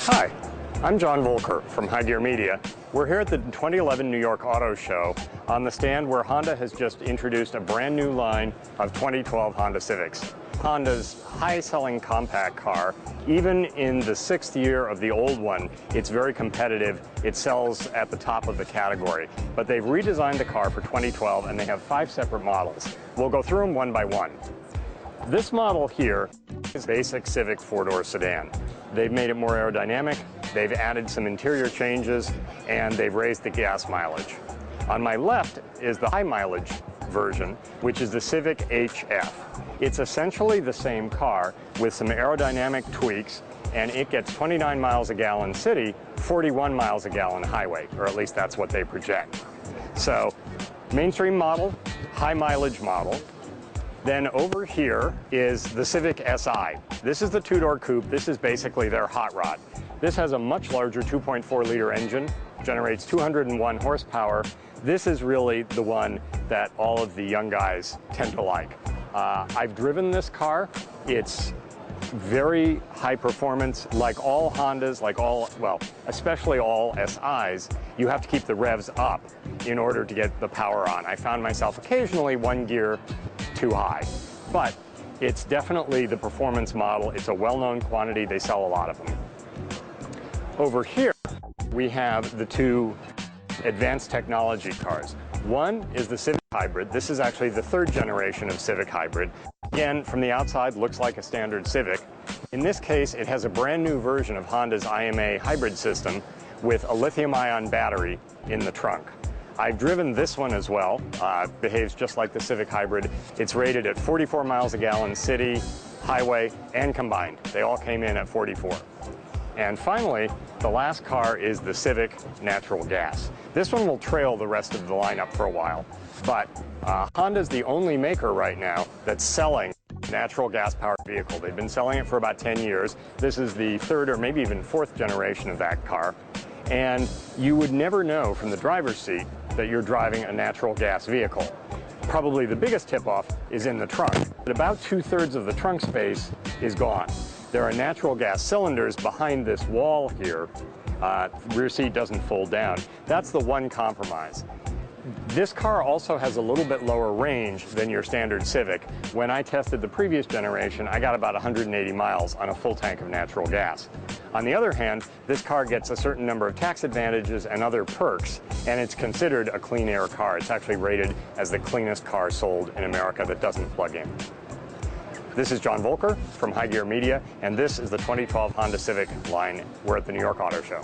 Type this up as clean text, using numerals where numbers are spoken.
Hi, I'm John Volker from High Gear Media. We're here at the 2011 New York Auto Show on the stand where Honda has just introduced a brand new line of 2012 Honda Civics. Honda's high-selling compact car, even in the 6th year of the old one, it's very competitive. It sells at the top of the category. But they've redesigned the car for 2012 and they have 5 separate models. We'll go through them one by one. This model here is a basic Civic 4-door sedan. They've made it more aerodynamic, they've added some interior changes, and they've raised the gas mileage. On my left is the high mileage version, which is the Civic HF. It's essentially the same car with some aerodynamic tweaks, and it gets 29 miles a gallon city, 41 miles a gallon highway, or at least that's what they project. So, mainstream model, high mileage model. Then over here is the Civic Si. This is the 2-door coupe. This is basically their hot rod. This has a much larger 2.4-liter engine, generates 201 horsepower. This is really the one that all of the young guys tend to like. I've driven this car. It's very high performance. Like all Hondas, especially all SIs, you have to keep the revs up in order to get the power on. I found myself occasionally one gear too high, but it's definitely the performance model. It's a well-known quantity. They sell a lot of them. Over here, we have the 2 advanced technology cars. One is the Civic Hybrid. This is actually the 3rd generation of Civic Hybrid. Again, from the outside, looks like a standard Civic. In this case, it has a brand new version of Honda's IMA hybrid system with a lithium-ion battery in the trunk. I've driven this one as well. Behaves just like the Civic Hybrid. It's rated at 44 miles a gallon city, highway, and combined. They all came in at 44. And finally, the last car is the Civic Natural Gas. This one will trail the rest of the lineup for a while, but Honda's the only maker right now that's selling natural gas-powered vehicle. They've been selling it for about 10 years. This is the 3rd or maybe even 4th generation of that car. And you would never know from the driver's seat that you're driving a natural gas vehicle. Probably the biggest tip-off is in the trunk. But about 2/3 of the trunk space is gone. There are natural gas cylinders behind this wall here. Rear seat doesn't fold down. That's the one compromise. This car also has a little bit lower range than your standard Civic. When I tested the previous generation, I got about 180 miles on a full tank of natural gas. On the other hand, this car gets a certain number of tax advantages and other perks, and it's considered a clean air car. It's actually rated as the cleanest car sold in America that doesn't plug in. This is John Volker from High Gear Media, and this is the 2012 Honda Civic line. We're at the New York Auto Show.